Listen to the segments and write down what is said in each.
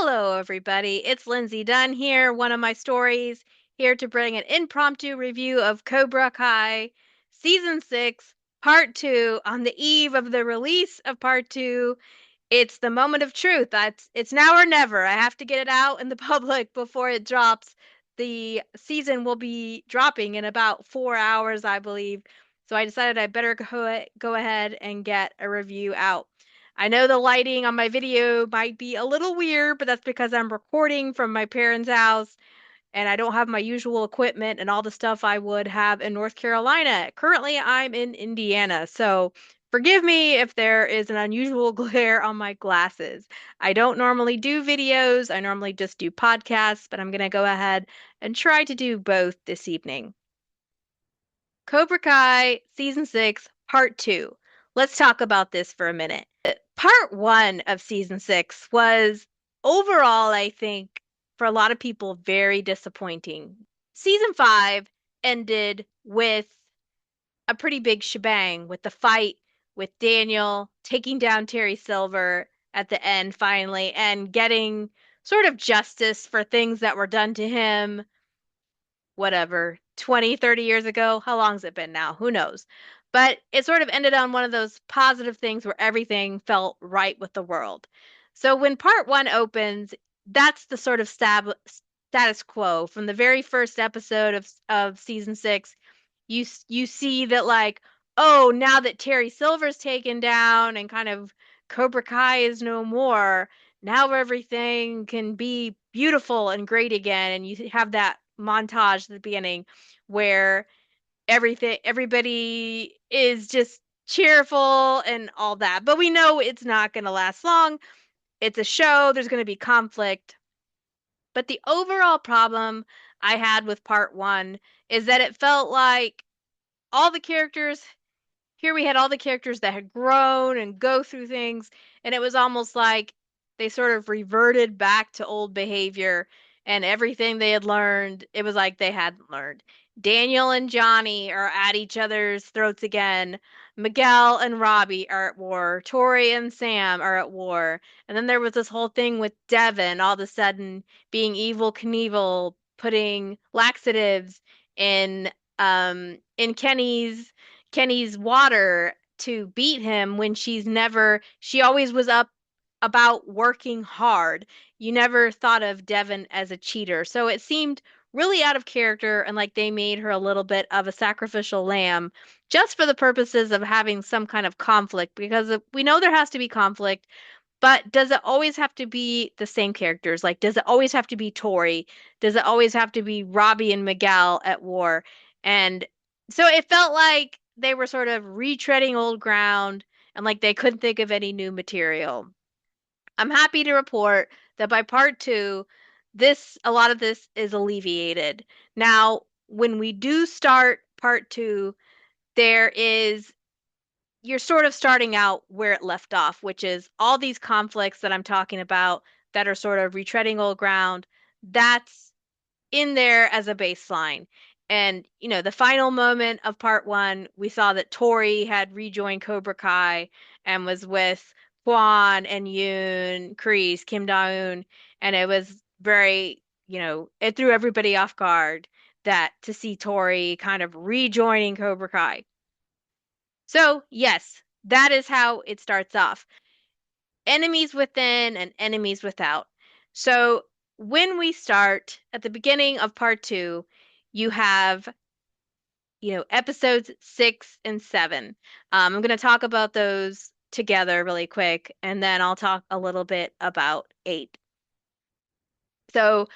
Hello, everybody. It's Lindsay Dunn here, one of my stories, here to bring an impromptu review of Cobra Kai Season 6, Part 2, on the eve of the release of Part 2. It's the moment of truth. It's now or never. I have to get it out in the public before it drops. The season will be dropping in about 4 hours, I believe. So I decided I better go ahead and get a review out. I know the lighting on my video might be a little weird, but that's because I'm recording from my parents' house and I don't have my usual equipment and all the stuff I would have in North Carolina. Currently, I'm in Indiana, so forgive me if there is an unusual glare on my glasses. I don't normally do videos, I normally just do podcasts, but I'm going to go ahead and try to do both this evening. Cobra Kai Season 6, Part 2. Let's talk about this for a minute. Part 1 of Season 6 was overall, I think, for a lot of people, very disappointing. Season 5 ended with a pretty big shebang with the fight with Daniel taking down Terry Silver at the end finally and getting sort of justice for things that were done to him whatever, 20, 30 years ago. How long's it been now? Who knows? But it sort of ended on one of those positive things where everything felt right with the world. So when part one opens, that's the sort of status quo from the very first episode of season 6. You see that, like, oh, now that Terry Silver's taken down and kind of Cobra Kai is no more, now everything can be beautiful and great again. And you have that montage at the beginning where everybody is just cheerful and all that. But we know it's not going to last long. It's a show, there's going to be conflict. But the overall problem I had with part 1 is that it felt like all the characters here we had all the characters that had grown and go through things, and it was almost like they sort of reverted back to old behavior, and everything they had learned, it was like they hadn't learned. Daniel and Johnny are at each other's throats again. Miguel and Robbie are at war. Tori and Sam are at war. And then there was this whole thing with Devin all of a sudden being Evil Knievel, putting laxatives in Kenny's water to beat him when she always was up about working hard. You never thought of Devin as a cheater. So it seemed really out of character and like they made her a little bit of a sacrificial lamb just for the purposes of having some kind of conflict because we know there has to be conflict, but does it always have to be the same characters? Like, does it always have to be Tori? Does it always have to be Robbie and Miguel at war? And so it felt like they were sort of retreading old ground and like they couldn't think of any new material. I'm happy to report that by part 2, a lot of this is alleviated. Now, when we do start part 2, there is you're sort of starting out where it left off, which is all these conflicts that I'm talking about that are sort of retreading old ground. That's in there as a baseline. And, the final moment of part 1, we saw that Tori had rejoined Cobra Kai and was with Kwan and Yoon, Kreese, Kim Da-eun. And it was very, it threw everybody off guard that to see Tori kind of rejoining Cobra Kai. So, yes, that is how it starts off. Enemies within and enemies without. So, when we start at the beginning of part 2, you have, episodes 6 and 7. I'm going to talk about those together really quick, and then I'll talk a little bit about 8. So,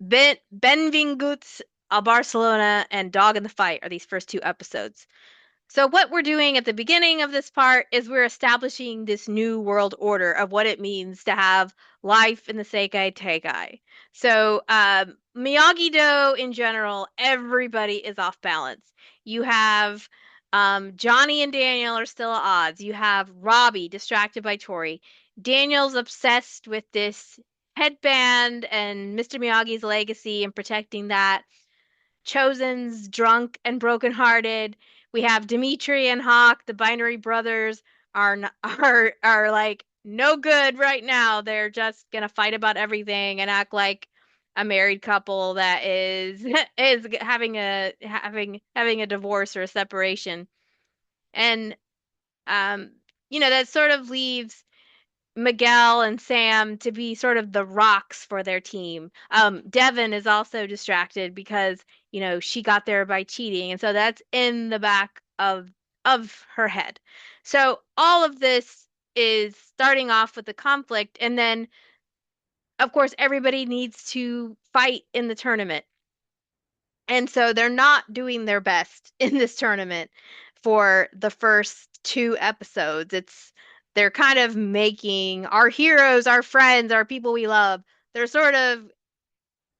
Benvinguts a Barcelona and Dog in the Fight are these first 2 episodes. So what we're doing at the beginning of this part is we're establishing this new world order of what it means to have life in the Sekai Taikai. So Miyagi-Do in general, everybody is off balance. You have Johnny and Daniel are still at odds. You have Robbie distracted by Tori. Daniel's obsessed with this headband and Mr. Miyagi's legacy and protecting that. Chosen's drunk and brokenhearted. We have Dimitri and Hawk, the binary brothers, are like no good right now. They're just gonna fight about everything and act like a married couple that is is having a divorce or a separation. And um, that sort of leaves Miguel and Sam to be sort of the rocks for their team. Devin is also distracted because, she got there by cheating, and so that's in the back of her head. So all of this is starting off with the conflict, and then of course everybody needs to fight in the tournament. And so they're not doing their best in this tournament for the first two episodes. They're kind of making our heroes, our friends, our people we love. They're sort of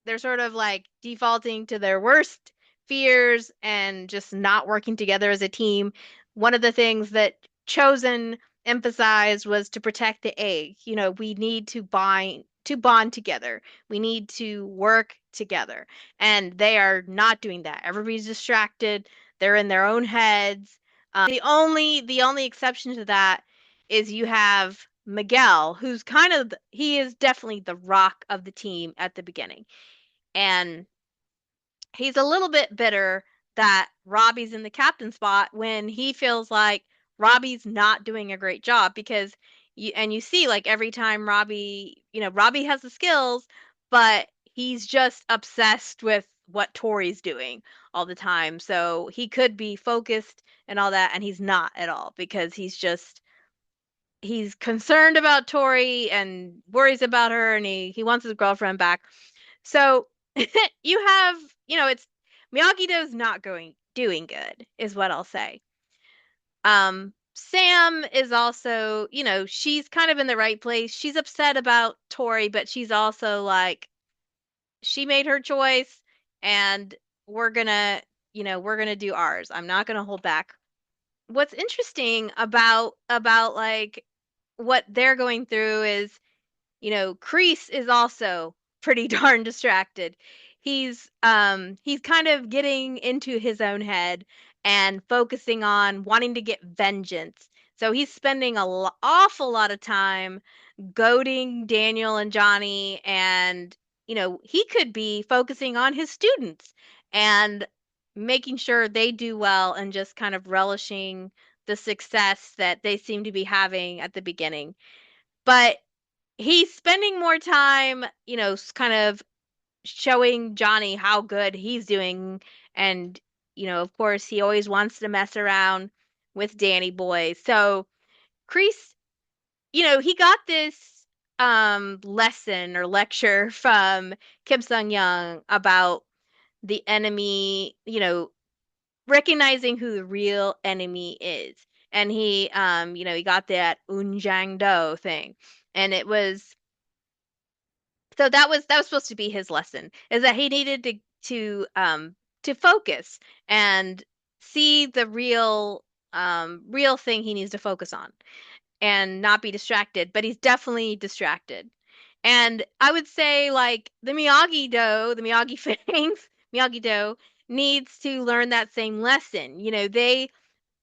they're sort of like defaulting to their worst fears and just not working together as a team. One of the things that Chosen emphasized was to protect the egg. We need to bond together. We need to work together. And they are not doing that. Everybody's distracted. They're in their own heads. The only exception to that is you have Miguel, who's he is definitely the rock of the team at the beginning. And he's a little bit bitter that Robbie's in the captain spot when he feels like Robbie's not doing a great job because you see like every time Robbie has the skills, but he's just obsessed with what Tori's doing all the time. So he could be focused and all that, and he's not at all because he's concerned about Tori and worries about her, and he wants his girlfriend back. So you have, it's Miyagi-Do's not doing good, is what I'll say. Sam is also, she's kind of in the right place. She's upset about Tori, but she's also like, she made her choice, and we're gonna, we're gonna do ours. I'm not gonna hold back. What's interesting about like what they're going through is Kreese is also pretty darn distracted. He's kind of getting into his own head and focusing on wanting to get vengeance. So he's spending awful lot of time goading Daniel and Johnny, and he could be focusing on his students and making sure they do well and just kind of relishing the success that they seem to be having at the beginning. But he's spending more time, kind of showing Johnny how good he's doing. And, of course, he always wants to mess around with Danny Boy. So Kreese, he got this lesson or lecture from Kim Sung Young about the enemy, recognizing who the real enemy is. And he got that Unjang Do thing. And it was so that was supposed to be his lesson, is that he needed to focus and see the real thing he needs to focus on and not be distracted, but he's definitely distracted. And I would say like the Miyagi-Do, the Miyagi Fangs, Miyagi-Do needs to learn that same lesson. They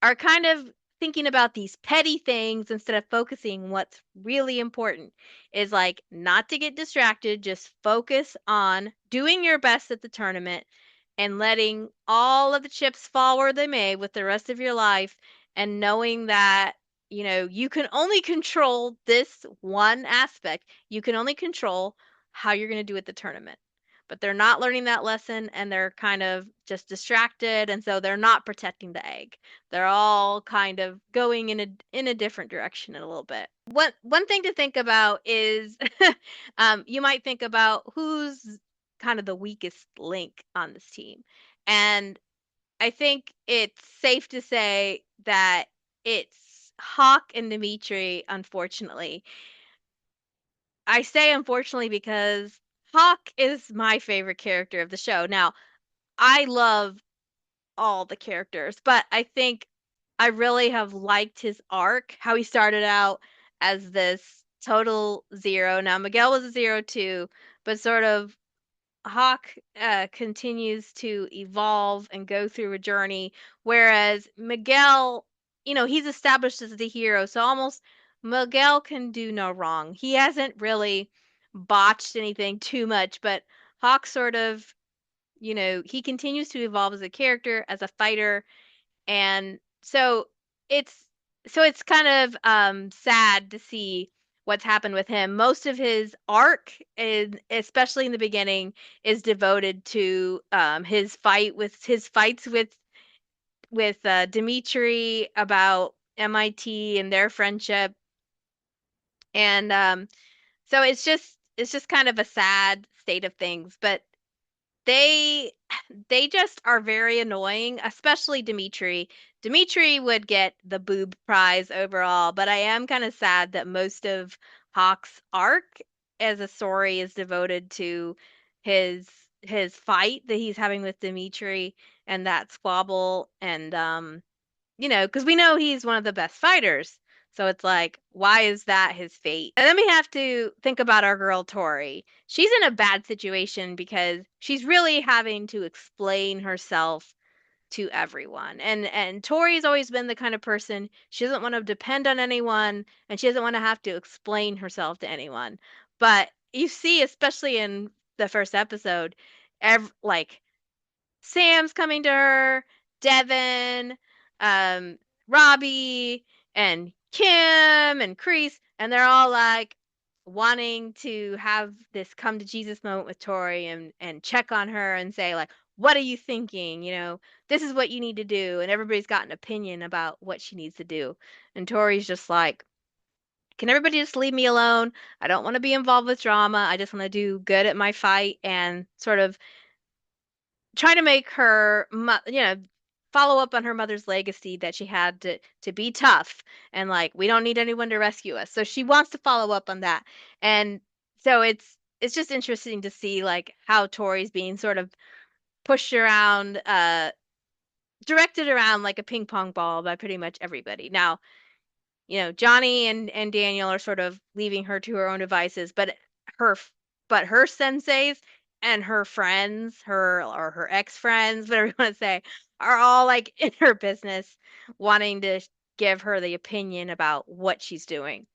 are kind of thinking about these petty things instead of focusing what's really important, is like not to get distracted, just focus on doing your best at the tournament and letting all of the chips fall where they may with the rest of your life, and knowing that you can only control this one aspect. You can only control how you're going to do at the tournament. But they're not learning that lesson, and they're kind of just distracted, and so they're not protecting the egg. They're all kind of going in a different direction in a little bit. One thing to think about is you might think about who's kind of the weakest link on this team. And I think it's safe to say that it's Hawk and Dimitri, unfortunately. I say unfortunately because Hawk is my favorite character of the show. Now, I love all the characters, but I think I really have liked his arc, how he started out as this total zero. Now, Miguel was a zero too, but sort of Hawk continues to evolve and go through a journey, whereas Miguel, he's established as the hero, so almost Miguel can do no wrong. He hasn't really botched anything too much, but Hawk sort of, he continues to evolve as a character, as a fighter, and it's it's kind of sad to see what's happened with him. Most of his arc, especially in the beginning, is devoted to his fights with Dimitri about MIT and their friendship, and so it's just kind of a sad state of things. But they they just are very annoying, especially Dimitri. Dimitri would get the boob prize overall, but I am kind of sad that most of Hawk's arc as a story is devoted to his his fight that he's having with Dimitri and that squabble, and because we know he's one of the best fighters. So it's like, why is that his fate? And then we have to think about our girl Tori. She's in a bad situation because she's really having to explain herself to everyone. And Tori's always been the kind of person, she doesn't want to depend on anyone, and she doesn't want to have to explain herself to anyone. But you see, especially in the first episode, like Sam's coming to her, Devin, um, Robbie, and Kim and Kreese, and they're all like wanting to have this come to Jesus moment with Tori and check on her and say like, what are you thinking? This is what you need to do. And everybody's got an opinion about what she needs to do. And Tori's just like, can everybody just leave me alone? I don't want to be involved with drama. I just want to do good at my fight and sort of try to make her, follow up on her mother's legacy that she had to be tough and like we don't need anyone to rescue us. So she wants to follow up on that, and so it's just interesting to see like how Tori's being sort of pushed around, directed around like a ping pong ball by pretty much everybody. Now, Johnny and Daniel are sort of leaving her to her own devices, her her senseis and her friends, her ex-friends, whatever you want to say, are all like in her business, wanting to give her the opinion about what she's doing.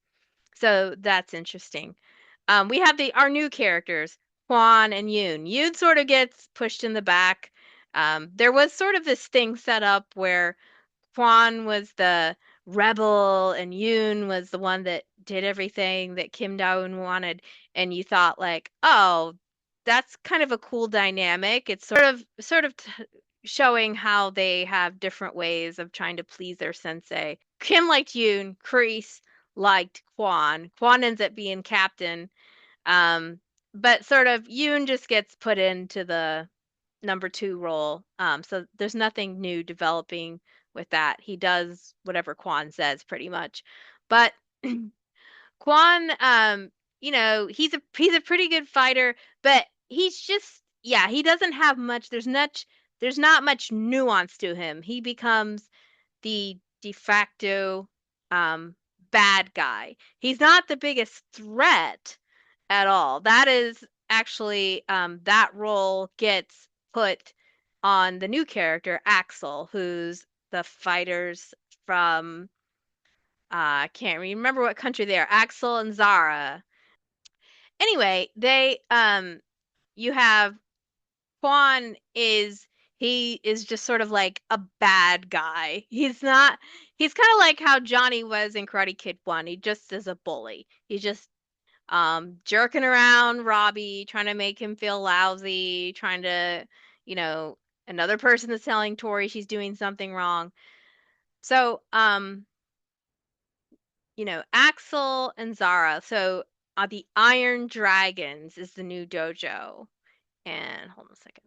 So that's interesting. We have our new characters, Juan and Yoon. Yoon sort of gets pushed in the back. There was sort of this thing set up where Kwan was the rebel and Yoon was the one that did everything that Kim Daeun wanted, and you thought like, oh, that's kind of a cool dynamic. It's sort of showing how they have different ways of trying to please their sensei. Kim liked Yoon, Kreese liked Kwan. Kwan ends up being captain, um, but sort of Yoon just gets put into the number two role. So there's nothing new developing with that. He does whatever Quan says pretty much. But Quan, he's a pretty good fighter, but he's just, yeah, he doesn't have much. There's not much nuance to him. He becomes the de facto um bad guy. He's not the biggest threat at all. That is actually, that role gets put on the new character Axel, who's the fighters from, I can't remember what country they are. Axel and Zara. Anyway, they you have Quan he is just sort of like a bad guy. He's kind of like how Johnny was in Karate Kid 1. He just is a bully. He's just jerking around Robbie, trying to make him feel lousy, trying to, you know, another person is telling Tori she's doing something wrong. So, Axel and Zara. So, the Iron Dragons is the new dojo. And hold on a second.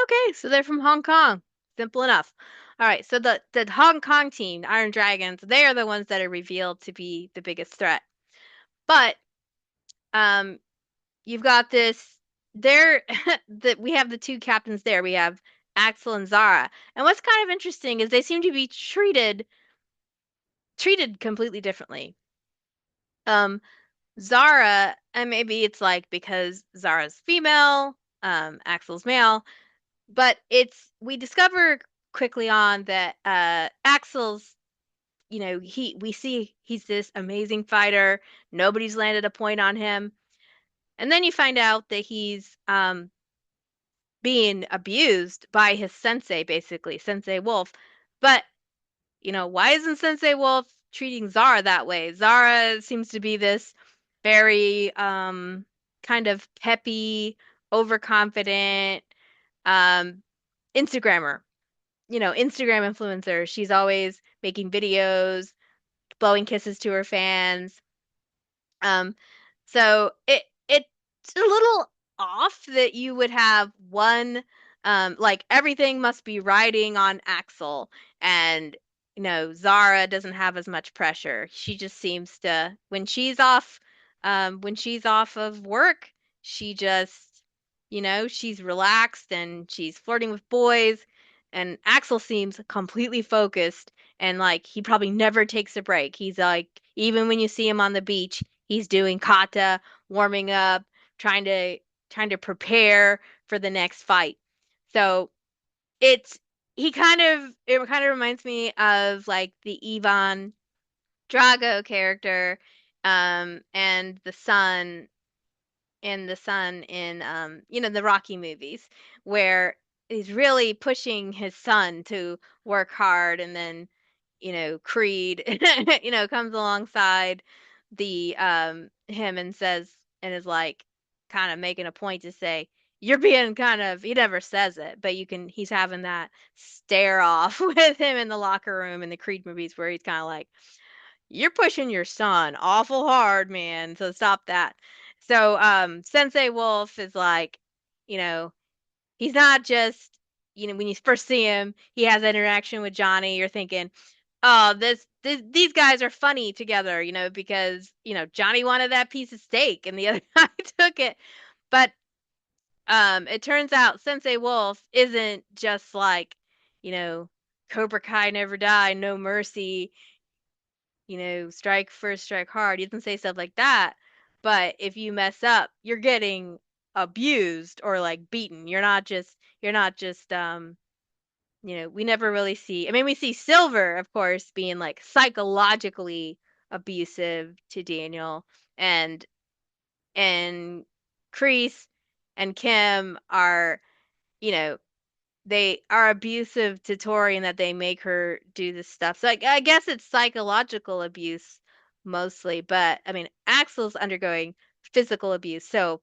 Okay, so they're from Hong Kong. Simple enough. All right, so the Hong Kong team, Iron Dragons, they are the ones that are revealed to be the biggest threat. But um you've got this there that we have the two captains there. We have Axel and Zara. And what's kind of interesting is they seem to be treated completely differently. Um Zara, and maybe it's like because Zara's female, Axel's male, but we discover quickly on that Axel's we see he's this amazing fighter. Nobody's landed a point on him. And then you find out that he's being abused by his sensei, basically, Sensei Wolf. But, why isn't Sensei Wolf treating Zara that way? Zara seems to be this very kind of peppy, overconfident um Instagrammer, Instagram influencer. She's always making videos, blowing kisses to her fans. Um, so it's a little off that you would have one like everything must be riding on Axel, and Zara doesn't have as much pressure. She just seems to when she's off of work, she just she's relaxed and she's flirting with boys, and Axel seems completely focused, and like he probably never takes a break. He's like, even when you see him on the beach, he's doing kata, warming up, trying to prepare for the next fight. So it's it kind of reminds me of like the Ivan Drago character, and the son in the Rocky movies, where he's really pushing his son to work hard, and then Creed comes alongside the him and says, and is like kind of making a point to say, you're being kind of, he never says it, but he's having that stare off with him in the locker room in the Creed movies, where he's kind of like, you're pushing your son awful hard, man, so stop that. So Sensei Wolf is like, you know he's not just, when you first see him, he has that interaction with Johnny, you're thinking, oh, these guys are funny together, because Johnny wanted that piece of steak and the other guy took it. But it turns out Sensei Wolf isn't just like, you know Cobra Kai never die, no mercy, strike first, strike hard. He doesn't say stuff like that. But if you mess up, you're getting abused or like beaten. You're not just we never really see. I mean, we see Silver, of course, being like psychologically abusive to Daniel, and and Kreese and Kim are, you know, they are abusive to Tori in that they make her do this stuff. So I guess it's psychological abuse mostly, but I mean, Axel's undergoing physical abuse. So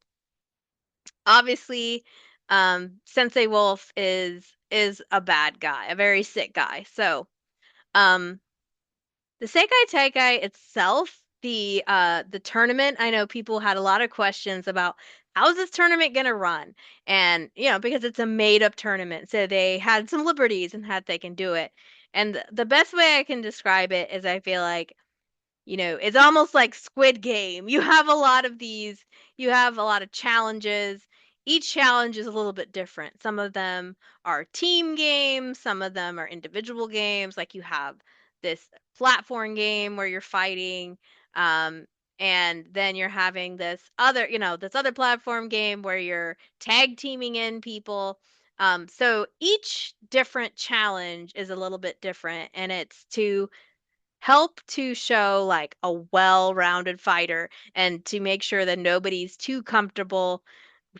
obviously, Sensei Wolf is a bad guy, a very sick guy. So, um, the Sekai Taikai itself, the tournament, I know people had a lot of questions about how's this tournament gonna run, and because it's a made up tournament, so they had some liberties and had they can do it. And the best way I can describe it is, I feel like, it's almost like Squid Game. You have a lot of challenges. Each challenge is a little bit different. Some of them are team games, some of them are individual games. Like you have this platform game where you're fighting, um, and then you're having this other platform game where you're tag teaming in people. So each different challenge is a little bit different, and it's to help to show like a well-rounded fighter, and to make sure that nobody's too comfortable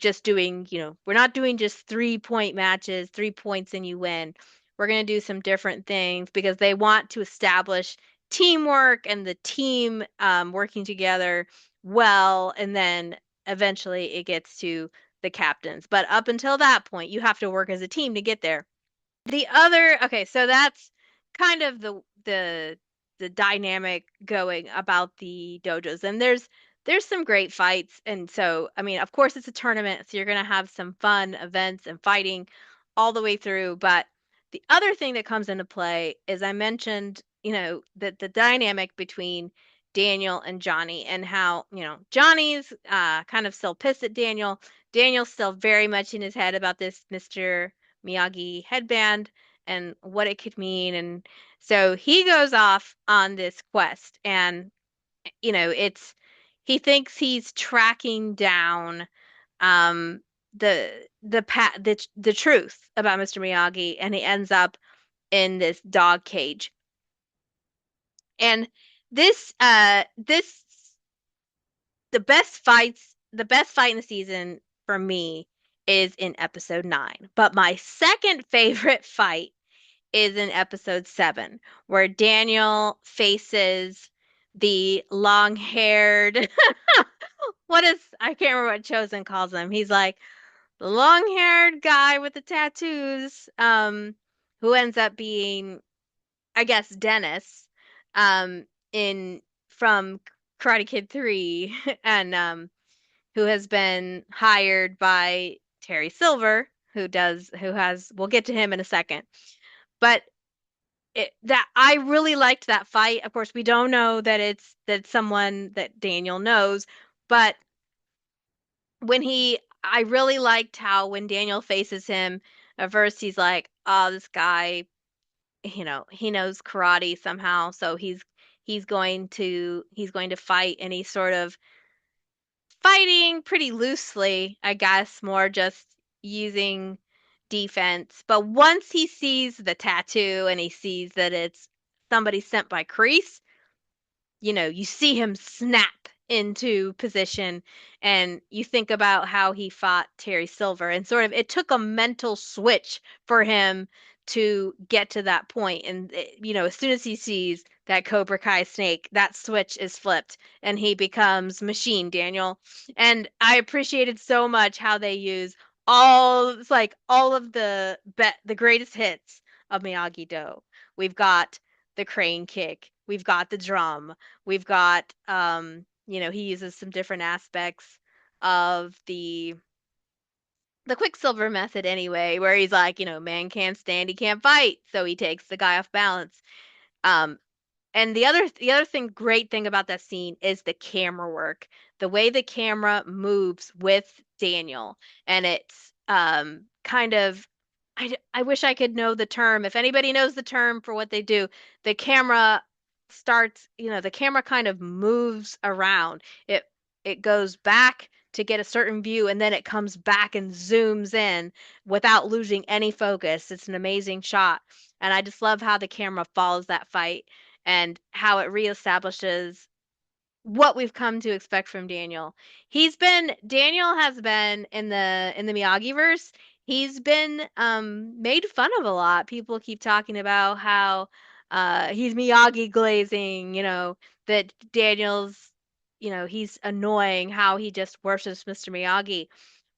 just doing, we're not doing just 3-point matches, 3 points and you win. We're going to do some different things because they want to establish teamwork and the team working together well, and then eventually it gets to the captains. But up until that point, you have to work as a team to get there. Okay, so that's kind of the dynamic going about the dojos. And there's some great fights. And so, I mean, of course it's a tournament, so you're going to have some fun events and fighting all the way through. But the other thing that comes into play is, I mentioned, the dynamic between Daniel and Johnny, and how, Johnny's kind of still pissed at Daniel. Daniel's still very much in his head about this Mr. Miyagi headband and what it could mean. And so he goes off on this quest, and it's he thinks he's tracking down um the truth about Mr. Miyagi, and he ends up in this dog cage. And this the best fight in the season for me is in episode 9. But my second favorite fight is in episode 7, where Daniel faces the long-haired what is I can't remember what Chosen calls him. He's like the long-haired guy with the tattoos, who ends up being, I guess, Dennis, um, in from Karate Kid 3, and who has been hired by Terry Silver, who has we'll get to him in a second. But that I really liked that fight. Of course, we don't know that it's someone that Daniel knows, but when he I really liked how when Daniel faces him, at first he's like, "Oh, this guy, he knows karate somehow, so he's going to fight," and he's sort of fighting pretty loosely, I guess, more just using defense. But once he sees the tattoo and he sees that it's somebody sent by Kreese, you see him snap into position, and you think about how he fought Terry Silver, and sort of it took a mental switch for him to get to that point. And as soon as he sees that Cobra Kai snake, that switch is flipped and he becomes Machine Daniel. And I appreciated so much how they use it's like all of the greatest hits of Miyagi-Do. We've got the crane kick, we've got the drum, we've got he uses some different aspects of the Quicksilver method anyway, where he's like, man can't stand, he can't fight, so he takes the guy off balance. Um, and the other great thing about that scene is the camera work, the way the camera moves with Daniel, and it's kind of I wish I could know the term. If anybody knows the term for what they do, the camera the camera kind of moves around. It goes back to get a certain view, and then it comes back and zooms in without losing any focus. It's an amazing shot. And I just love how the camera follows that fight and how it reestablishes what we've come to expect from Daniel. Daniel has been in the Miyagi-verse. He's been made fun of a lot. People keep talking about how he's Miyagi glazing, that Daniel's, he's annoying, how he just worships Mr. Miyagi.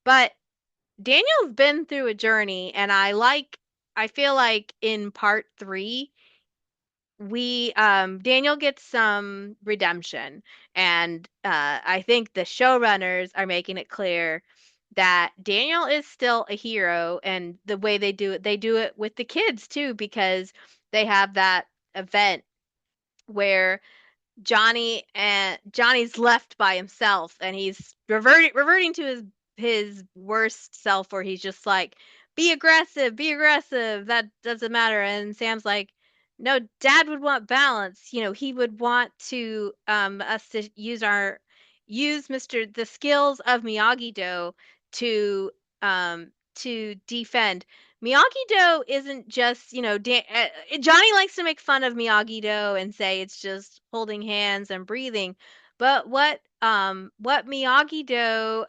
But Daniel's been through a journey, and I feel like in part 3 we Daniel gets some redemption, and I think the showrunners are making it clear that Daniel is still a hero, and the way they do it with the kids too, because they have that event where Johnny's left by himself, and he's reverting to his worst self, where he's just like, be aggressive, that doesn't matter. And Sam's like, no, Dad would want balance. He would want to us to use Mr. the skills of Miyagi-Do to defend. Miyagi-Do isn't just, Johnny likes to make fun of Miyagi-Do and say it's just holding hands and breathing. But what Miyagi-Do,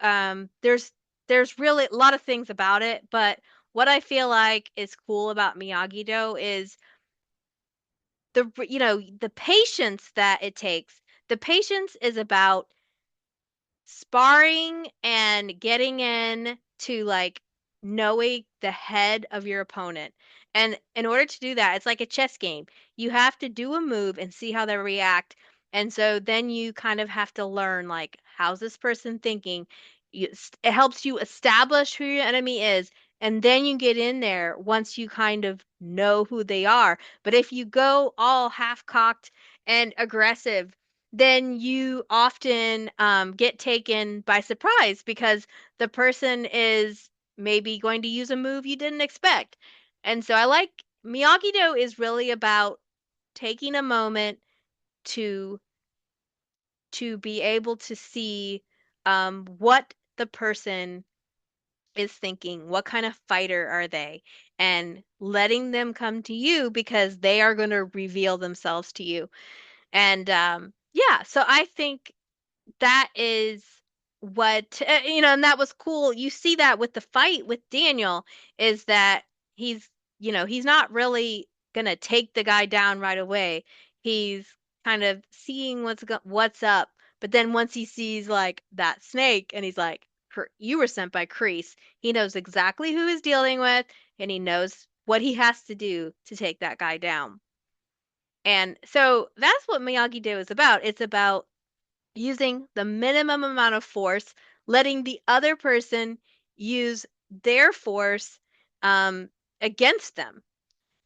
there's really a lot of things about it, but what I feel like is cool about Miyagi-Do is the patience that it takes. The patience is about sparring and getting in to like knowing the head of your opponent. And in order to do that, it's like a chess game. You have to do a move and see how they react. And so then you kind of have to learn, like, how's this person thinking? It helps you establish who your enemy is. And then you get in there once you kind of know who they are. But if you go all half cocked and aggressive, then you often get taken by surprise, because the person is maybe going to use a move you didn't expect. And so I like Miyagi-Do is really about taking a moment to be able to see what the person is thinking, what kind of fighter are they, and letting them come to you because they are going to reveal themselves to you. And yeah, so I think that is what and that was cool. You see that with the fight with Daniel, is that he's he's not really gonna take the guy down right away. He's kind of seeing what's up, but then once he sees like that snake and he's like, you were sent by Kreese," he knows exactly who he's dealing with, and he knows what he has to do to take that guy down. And so that's what Miyagi-Do is about. It's about using the minimum amount of force, letting the other person use their force um, against them.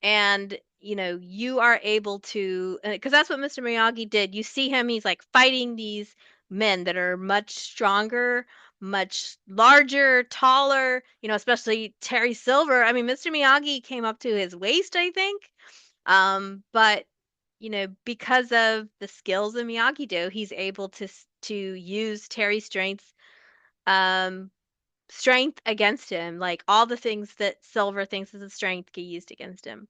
And, you are able to, because that's what Mr. Miyagi did. You see him, he's like fighting these men that are much stronger, much larger, taller, especially Terry Silver. I mean, Mr. Miyagi came up to his waist, I think. But because of the skills of Miyagi-Do, he's able to use Terry's um, strength against him. Like all the things that Silver thinks is a strength get used against him.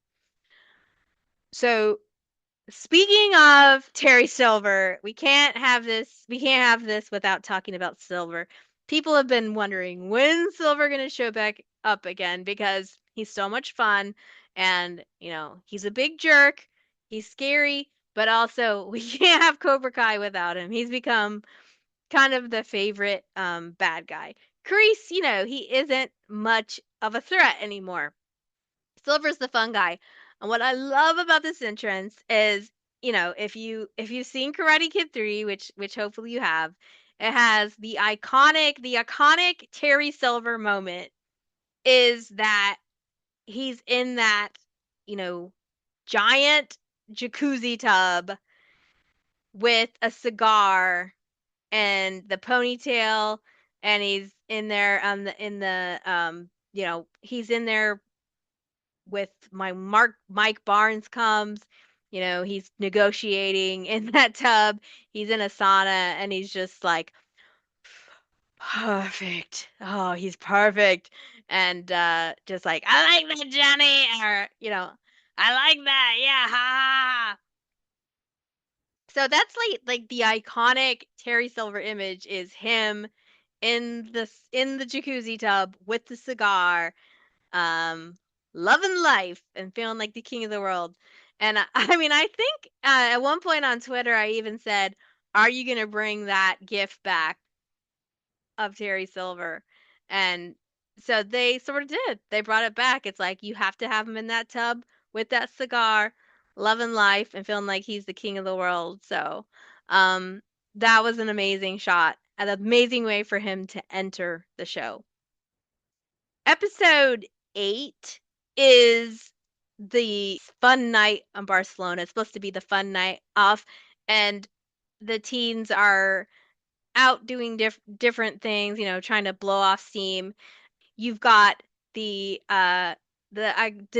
So speaking of Terry Silver, we can't have this without talking about Silver. People have been wondering when Silver gonna show back up again because he's so much fun and, he's a big jerk, he's scary, but also we can't have Cobra Kai without him. He's become kind of the favorite bad guy. Kreese, he isn't much of a threat anymore. Silver's the fun guy. And what I love about this entrance is, if you've seen Karate Kid 3, which hopefully you have, it has the iconic Terry Silver moment is that he's in that, you know, giant jacuzzi tub with a cigar and the ponytail, and he's in there he's in there with Mike Barnes comes, he's negotiating in that tub. He's in a sauna and he's just like perfect. Oh, he's perfect. And just like, I like that, Johnny, or I like that. Yeah, ha ha. Ha. So that's like the iconic Terry Silver image is him in the jacuzzi tub with the cigar, um, loving life and feeling like the king of the world. And I mean, I think at one point on Twitter, I even said, "Are you gonna bring that gift back of Terry Silver?" And so they sort of did. They brought it back. It's like you have to have him in that tub with that cigar, loving life and feeling like he's the king of the world. So, um, that was an amazing shot, an amazing way for him to enter the show. Episode 8 is the fun night on Barcelona. It's supposed to be the fun night off, and the teens are out doing different things, trying to blow off steam. You've got the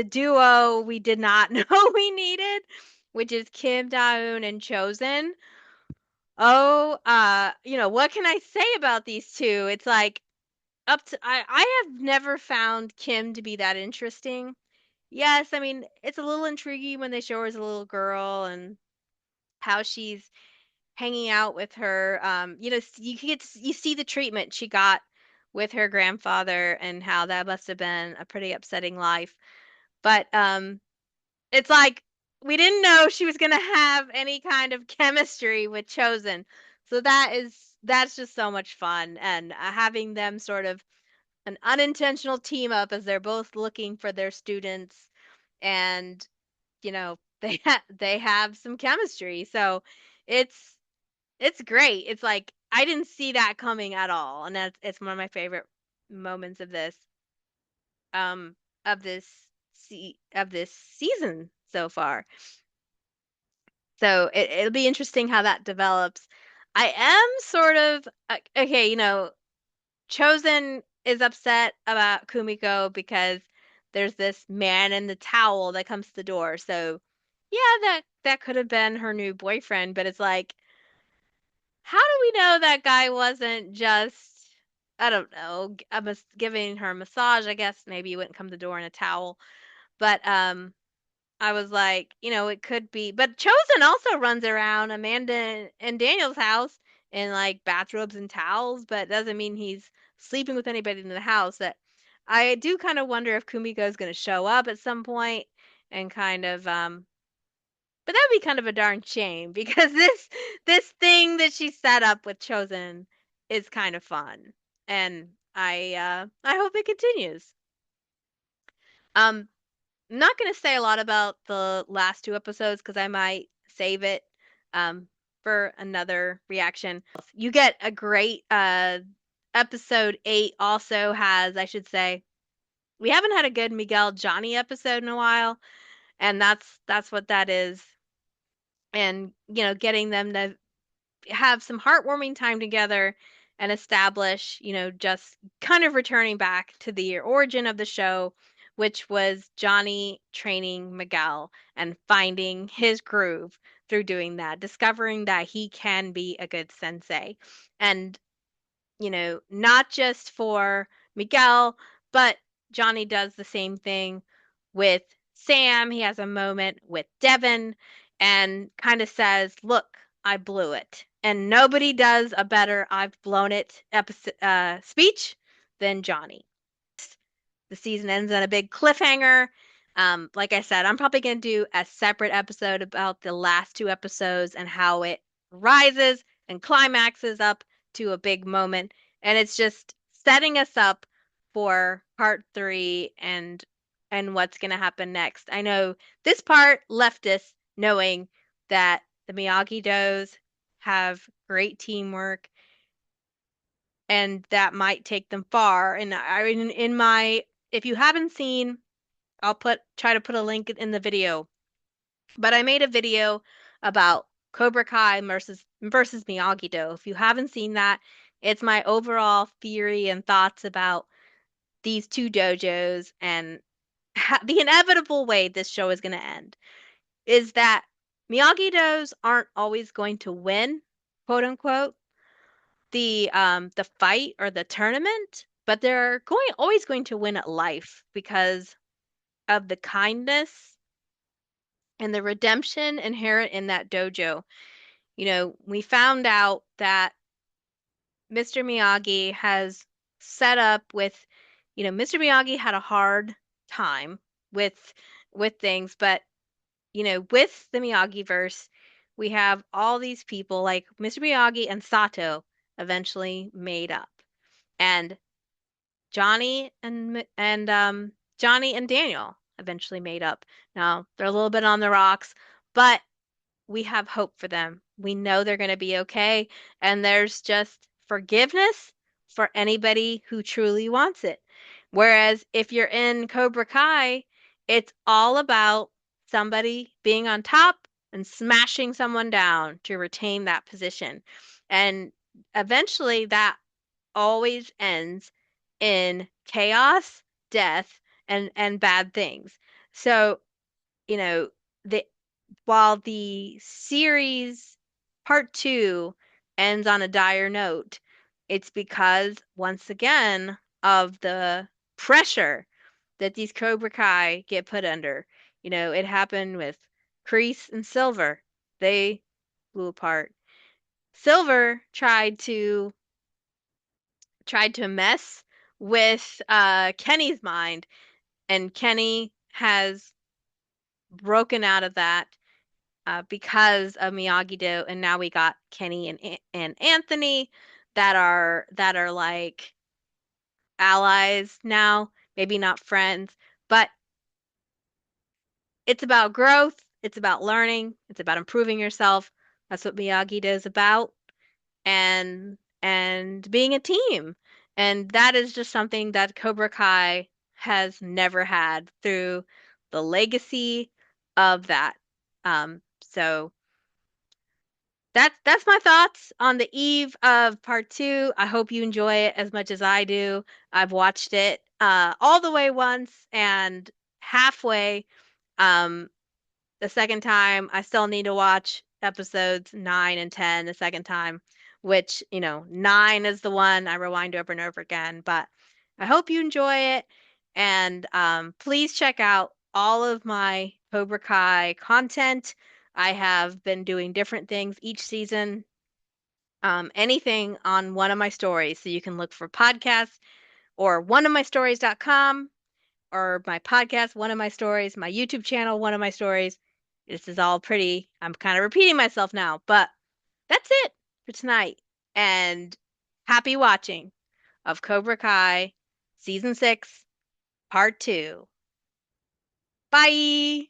duo we did not know we needed, which is Kim Da-eun and Chosen. Oh, what can I say about these two? It's like up to I have never found Kim to be that interesting. Yes, I mean, it's a little intriguing when they show her as a little girl and how she's hanging out with her. You see the treatment she got with her grandfather and how that must have been a pretty upsetting life. But it's like we didn't know she was gonna have any kind of chemistry with Chosen. So that's just so much fun, and having them sort of an unintentional team up as they're both looking for their students, and they have some chemistry. So it's it's great. It's like I didn't see that coming at all, and it's one of my favorite moments um of this season so far. So it'll be interesting how that develops. I am sort of okay, Chosen is upset about Kumiko because there's this man in the towel that comes to the door. So yeah, that could have been her new boyfriend, but it's like, how do we know that guy wasn't just, I don't know, giving her a massage? I guess maybe he wouldn't come to the door in a towel. But I was like, it could be. But Chosen also runs around Amanda and Daniel's house in like bathrobes and towels, but doesn't mean he's sleeping with anybody in the house. That I do kind of wonder if Kumiko is going to show up at some point and kind of but that would be kind of a darn shame because this thing that she set up with Chosen is kind of fun. And I hope it continues. I'm not going to say a lot about the last two episodes because I might save it um for another reaction. You get a great episode 8 also has, I should say, we haven't had a good Miguel Johnny episode in a while, and that's what that is. And getting them to have some heartwarming time together and establish, just kind of returning back to the origin of the show, which was Johnny training Miguel and finding his groove through doing that, discovering that he can be a good sensei. And not just for Miguel, but Johnny does the same thing with Sam. He has a moment with Devin and kind of says, "Look, I blew it." And nobody does a better "I've blown it" speech than Johnny. The season ends on a big cliffhanger. Like I said, I'm probably going to do a separate episode about the last two episodes and how it rises and climaxes up to a big moment. And it's just setting us up for part 3 and what's going to happen next. I know this part left us knowing that the Miyagi-Dos have great teamwork and that might take them far. And in my if you haven't seen, I'll try to put a link in the video. But I made a video about Cobra Kai versus Miyagi-Do. If you haven't seen that, it's my overall theory and thoughts about these two dojos and the inevitable way this show is going to end. Is that Miyagi-Dos aren't always going to win, quote unquote, the fight or the tournament, but they're always going to win at life because of the kindness and the redemption inherent in that dojo. We found out that Mr. Miyagi has set up with, Mr. Miyagi had a hard time with things, but with the Miyagi verse, we have all these people like Mr. Miyagi and Sato eventually made up. And Johnny and Daniel eventually made up. Now, they're a little bit on the rocks, but we have hope for them. We know they're going to be okay, and there's just forgiveness for anybody who truly wants it. Whereas if you're in Cobra Kai, it's all about somebody being on top and smashing someone down to retain that position. And eventually that always ends in chaos, death, and bad things. So, you know, the while the series part 2 ends on a dire note, it's because once again of the pressure that these Cobra Kai get put under. It happened with Kreese and Silver. They blew apart. Silver tried to mess with Kenny's mind, and Kenny has broken out of that because of Miyagi-Do, and now we got Kenny and Anthony that are like allies now, maybe not friends, but it's about growth, it's about learning, it's about improving yourself. That's what Miyagi-Do is about. And being a team. And that is just something that Cobra Kai has never had through the legacy of that. So that's my thoughts on the eve of part 2. I hope you enjoy it as much as I do. I've watched it all the way once and halfway. Um, the second time, I still need to watch episodes 9 and 10 the second time, which, 9 is the one I rewind over and over again. But I hope you enjoy it. And please check out all of my Cobra Kai content. I have been doing different things each season, anything on one of my stories. So you can look for podcasts or oneofmystories.com or my podcast, one of my stories, my YouTube channel, one of my stories. This is all pretty, I'm kind of repeating myself now, but that's it for tonight. And happy watching of Cobra Kai Season 6, Part 2. Bye!